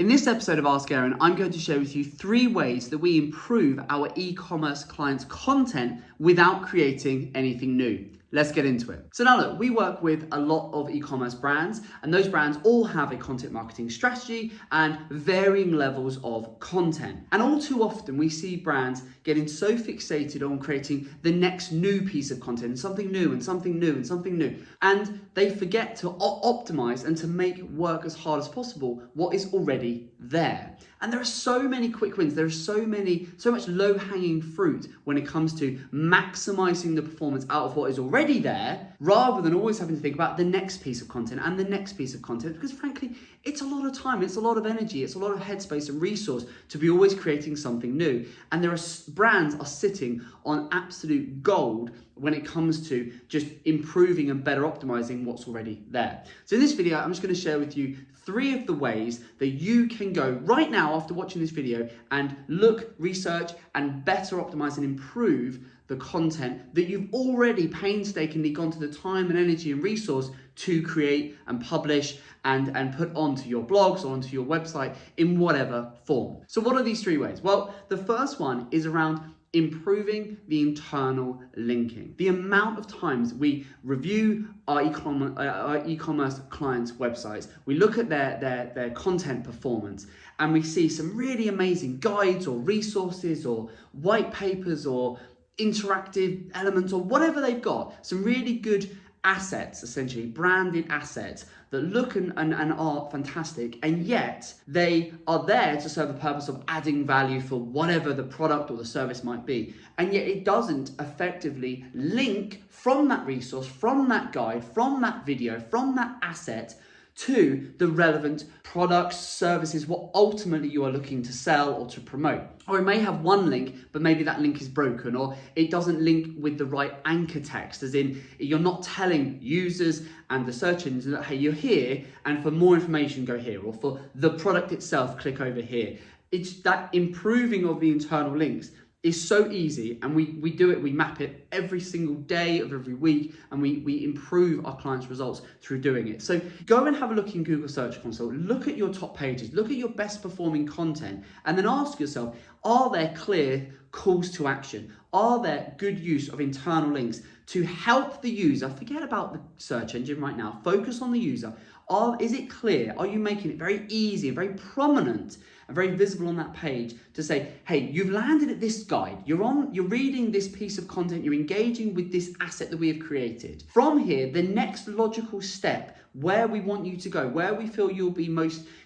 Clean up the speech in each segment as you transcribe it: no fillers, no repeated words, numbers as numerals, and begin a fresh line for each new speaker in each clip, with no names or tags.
In this episode of Ask Aaron, I'm going to share with you 3 ways that we improve our e-commerce clients' content without creating anything new. Let's get into it. So now look, we work with a lot of e-commerce brands, and those brands all have a content marketing strategy and varying levels of content. And all too often we see brands getting so fixated on creating the next new piece of content, and something new and something new and something new. And they forget to optimize and to make work as hard as possible what is already there. And there are so many quick wins. There is so much low-hanging fruit when it comes to maximizing the performance out of what is already there, rather than always having to think about the next piece of content and the next piece of content, because frankly, it's a lot of time, it's a lot of energy, it's a lot of headspace and resource to be always creating something new. And there are brands are sitting on absolute gold when it comes to just improving and better optimizing what's already there. So in this video, I'm just going to share with you 3 of the ways that you can go right now after watching this video and look, research, and better optimize and improve the content that you've already painstakingly gone to the time and energy and resource to create and publish and put onto your blogs or onto your website in whatever form. So what are these 3 ways? Well, the first one is around improving the internal linking. The amount of times we review our e-commerce clients' websites, we look at their content performance, and we see some really amazing guides or resources or white papers or interactive elements or whatever they've got, some really good assets, essentially branded assets that look and are fantastic, and yet they are there to serve the purpose of adding value for whatever the product or the service might be, and yet it doesn't effectively link from that resource, from that guide, from that video, from that asset to the relevant products, services, what ultimately you are looking to sell or to promote. Or it may have one link, but maybe that link is broken, or it doesn't link with the right anchor text, as in you're not telling users and the search engines that, hey, you're here, and for more information, go here, or for the product itself, click over here. It's that improving of the internal links is so easy, and we do it, we map it every single day of every week, and we improve our clients' results through doing it. So go and have a look in Google Search Console, look at your top pages, look at your best performing content, and then ask yourself, are there clear calls to action? Are there good use of internal links to help the user? Forget about the search engine right now, focus on the user. Is it clear? Are you making it very easy and very prominent and very visible on that page to say, hey, you've landed at this guide, you're reading this piece of content, you're engaging with this asset that we have created. From here, the next logical step where we want you to go, where we feel you'll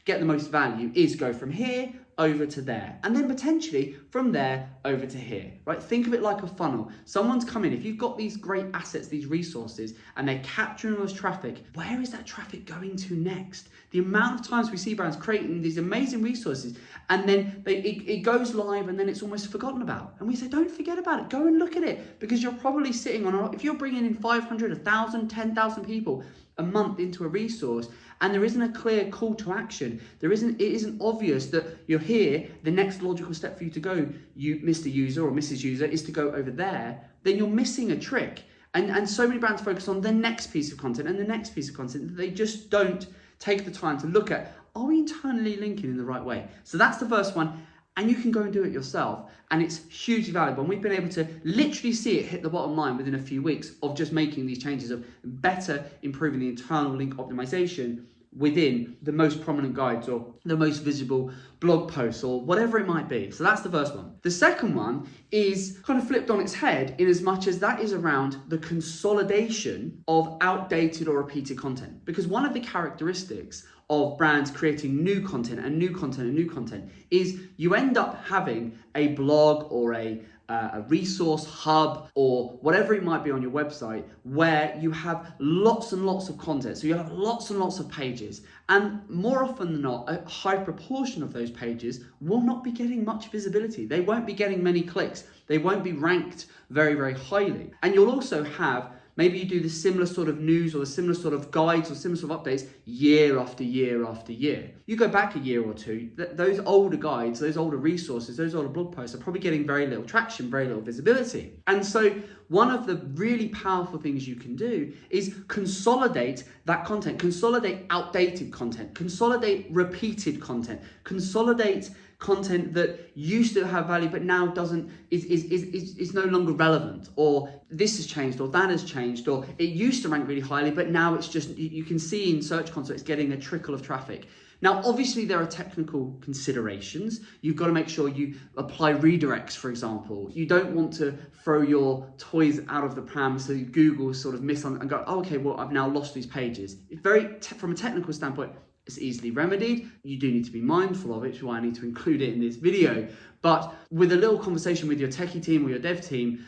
get the most value, is go from here over to there, and then potentially from there over to here, right? Think of it like a funnel. Someone's come in, if you've got these great assets, these resources, and they're capturing all this traffic, where is that traffic going to next? The amount of times we see brands creating these amazing resources, and then it goes live, and then it's almost forgotten about. And we say, don't forget about it, go and look at it, because you're probably sitting on, if you're bringing in 500, 1,000, 10,000 people a month into a resource, and there isn't a clear call to action, it isn't obvious that you're here, the next logical step for you to go, you Mr. User or Mrs. User, is to go over there, then you're missing a trick. And so many brands focus on the next piece of content and the next piece of content that they just don't take the time to look at, are we internally linking in the right way? So that's the first one. And you can go and do it yourself, and it's hugely valuable. And we've been able to literally see it hit the bottom line within a few weeks of just making these changes, of better improving the internal link optimization within the most prominent guides or the most visible blog posts or whatever it might be. So that's the first one. The second one is kind of flipped on its head, in as much as that is around the consolidation of outdated or repeated content. Because one of the characteristics of brands creating new content and new content and new content is you end up having a blog or a resource hub or whatever it might be on your website, where you have lots and lots of content. So you have lots and lots of pages, and more often than not, a high proportion of those pages will not be getting much visibility. They won't be getting many clicks. They won't be ranked very, very highly. And you'll also have, maybe you do the similar sort of news or the similar sort of guides or similar sort of updates year after year after year. You go back a year or two, those older guides, those older resources, those older blog posts are probably getting very little traction, very little visibility. And so one of the really powerful things you can do is consolidate that content, consolidate outdated content, consolidate repeated content, consolidate content that used to have value but now is no longer relevant, or this has changed, or that has changed, or it used to rank really highly but now it's just, you can see in Search Console it's getting a trickle of traffic. Now, obviously, there are technical considerations. You've got to make sure you apply redirects, for example. You don't want to throw your toys out of the pram so Google sort of miss on and go, oh, okay, well, I've now lost these pages. It's from a technical standpoint, it's easily remedied. You do need to be mindful of it, which is why I need to include it in this video. But with a little conversation with your techie team or your dev team,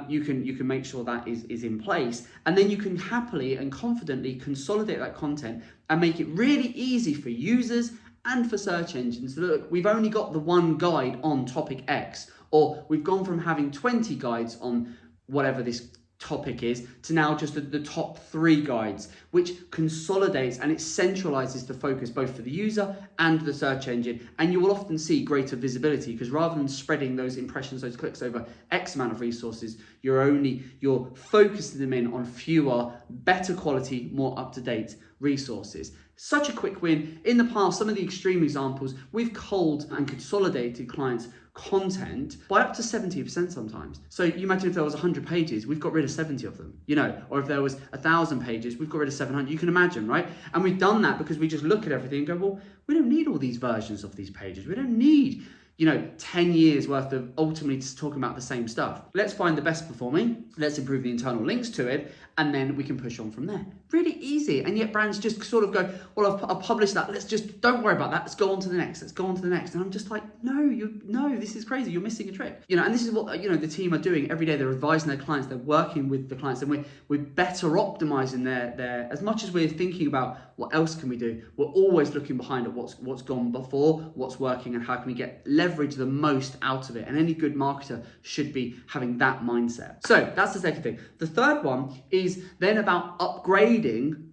you can make sure that is in place. And then you can happily and confidently consolidate that content and make it really easy for users and for search engines. Look, we've only got the one guide on topic X, or we've gone from having 20 guides on whatever this topic is to now just the top 3 guides, which consolidates and it centralizes the focus both for the user and the search engine. And you will often see greater visibility because rather than spreading those impressions, those clicks over X amount of resources, you're focusing them in on fewer, better quality, more up-to-date resources. Such a quick win. In the past, some of the extreme examples, we've culled and consolidated clients' content by up to 70% sometimes. So you imagine if there was 100 pages, we've got rid of 70 of them, or if there was 1,000 pages, we've got rid of 700. You can imagine, right? And we've done that because we just look at everything and go, well, we don't need all these versions of these pages. We don't need 10 years worth of ultimately just talking about the same stuff. Let's find the best performing, let's improve the internal links to it, and then we can push on from there. Really easy. And yet brands just sort of go, well, I've published that. Don't worry about that. Let's go on to the next. Let's go on to the next. And I'm just like, no, this is crazy. You're missing a trick. And this is what, the team are doing every day. They're advising their clients. They're working with the clients, and we're better optimizing their, as much as we're thinking about what else can we do, we're always looking behind at what's gone before, what's working, and how can we leverage the most out of it. And any good marketer should be having that mindset. So that's the second thing. The third one is then about upgrading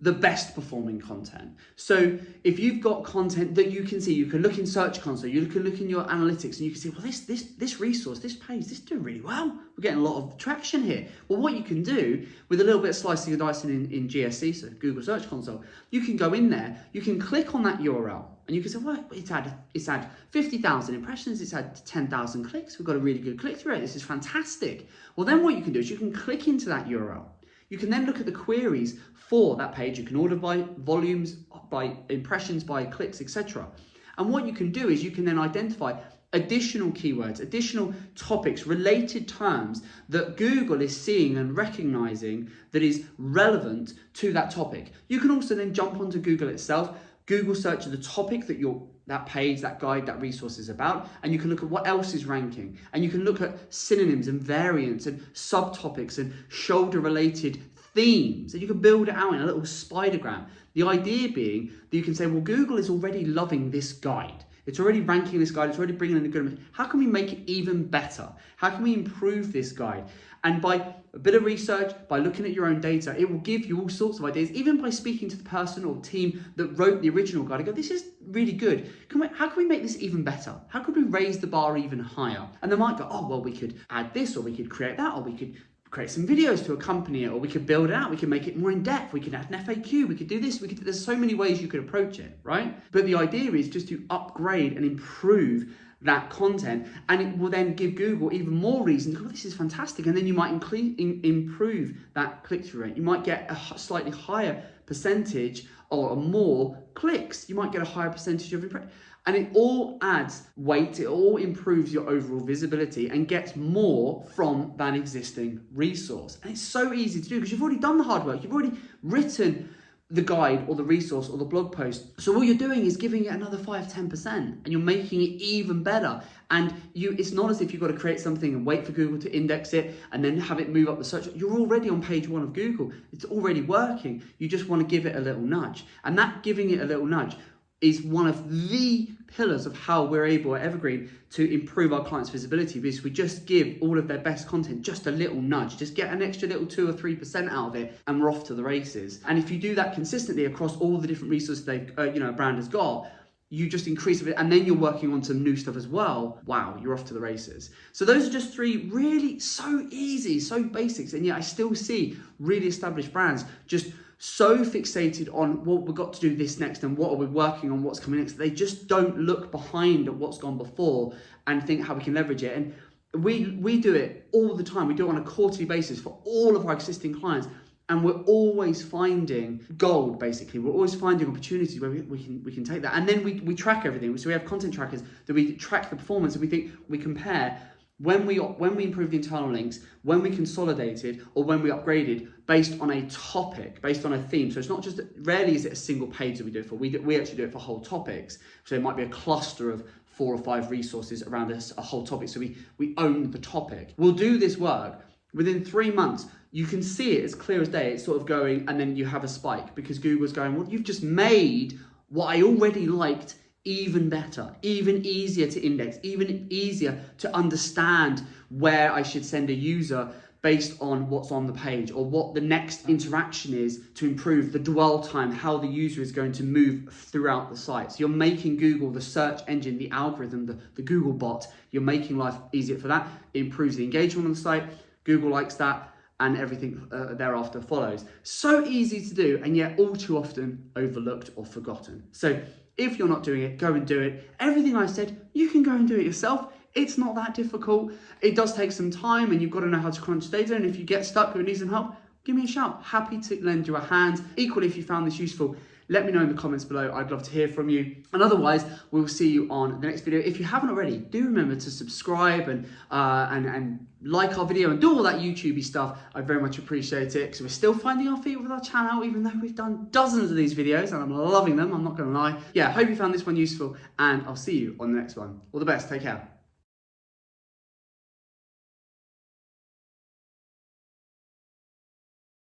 the best performing content. So if you've got content that you can see, you can look in Search Console, you can look in your analytics, and you can see, well, this resource, this page, this is doing really well. We're getting a lot of traction here. Well, what you can do with a little bit of slicing and dicing in GSC, so Google Search Console, you can go in there, you can click on that URL, and you can say, well, it's had 50,000 impressions, it's had 10,000 clicks, we've got a really good click-through rate, this is fantastic. Well, then what you can do is you can click into that URL. You can then look at the queries for that page. You can order by volumes, by impressions, by clicks, etc. And what you can do is you can then identify additional keywords, additional topics, related terms that Google is seeing and recognizing that is relevant to that topic. You can also then jump onto Google itself, Google search the topic that page, that guide, that resource is about, and you can look at what else is ranking, and you can look at synonyms and variants and subtopics and shoulder related themes, and you can build it out in a little spidergram. The idea being that you can say, well, Google is already loving this guide. It's already ranking this guide. It's already bringing in a good. How can we make it even better? How can we improve this guide? And by a bit of research, by looking at your own data, it will give you all sorts of ideas. Even by speaking to the person or team that wrote the original guide, I go, this is really good. How can we make this even better? How could we raise the bar even higher? And they might go, oh, well, we could add this, or we could create that, or we could create some videos to accompany it, or we could build it out, we could make it more in depth, we could add an FAQ, we could do this, there's so many ways you could approach it, right? But the idea is just to upgrade and improve that content, and it will then give Google even more reason to go, this is fantastic, and then you might improve that click-through rate. You might get a slightly higher percentage or more clicks. You might get a higher percentage of impressions. And it all adds weight, it all improves your overall visibility and gets more from that existing resource. And it's so easy to do because you've already done the hard work. You've already written the guide or the resource or the blog post. So all you're doing is giving it another 5-10% and you're making it even better. And it's not as if you've got to create something and wait for Google to index it and then have it move up the search. You're already on page 1 of Google. It's already working. You just want to give it a little nudge. And that giving it a little nudge is one of the pillars of how we're able at Evergreen to improve our clients' visibility, because we just give all of their best content just a little nudge, just get an extra little 2 or 3% out of it, and we're off to the races. And if you do that consistently across all the different resources a brand has got, you just increase it, and then you're working on some new stuff as well. Wow, you're off to the races. So those are just three really so easy, so basics, and yet I still see really established brands just so fixated on what we've got to do this next and what are we working on, what's coming next. They just don't look behind at what's gone before and think how we can leverage it. And we do it all the time. We do it on a quarterly basis for all of our existing clients. And we're always finding gold, basically. We're always finding opportunities where we can take that. And then we track everything. So we have content trackers that we track the performance, and we compare when we improve the internal links, when we consolidated, or when we upgraded based on a topic, based on a theme. So it's not just, rarely is it a single page that we do it for. We actually do it for whole topics. So it might be a cluster of 4 or 5 resources around a whole topic. So we own the topic. We'll do this work. Within 3 months, you can see it as clear as day. It's sort of going, and then you have a spike because Google's going, well, you've just made what I already liked even better, even easier to index, even easier to understand where I should send a user based on what's on the page, or what the next interaction is to improve the dwell time, how the user is going to move throughout the site. So you're making Google, the search engine, the algorithm, the Google bot, you're making life easier for that. It improves the engagement on the site. Google likes that, and everything thereafter follows. So easy to do, and yet all too often overlooked or forgotten. So if you're not doing it, go and do it. Everything I said, you can go and do it yourself. It's not that difficult. It does take some time, and you've got to know how to crunch data. And if you get stuck or need some help, give me a shout. Happy to lend you a hand. Equally, if you found this useful, let me know in the comments below. I'd love to hear from you. And otherwise, we'll see you on the next video. If you haven't already, do remember to subscribe and like our video and do all that YouTubey stuff. I very much appreciate it, because we're still finding our feet with our channel, even though we've done dozens of these videos, and I'm loving them. I'm not going to lie. Yeah, hope you found this one useful, and I'll see you on the next one. All the best. Take care.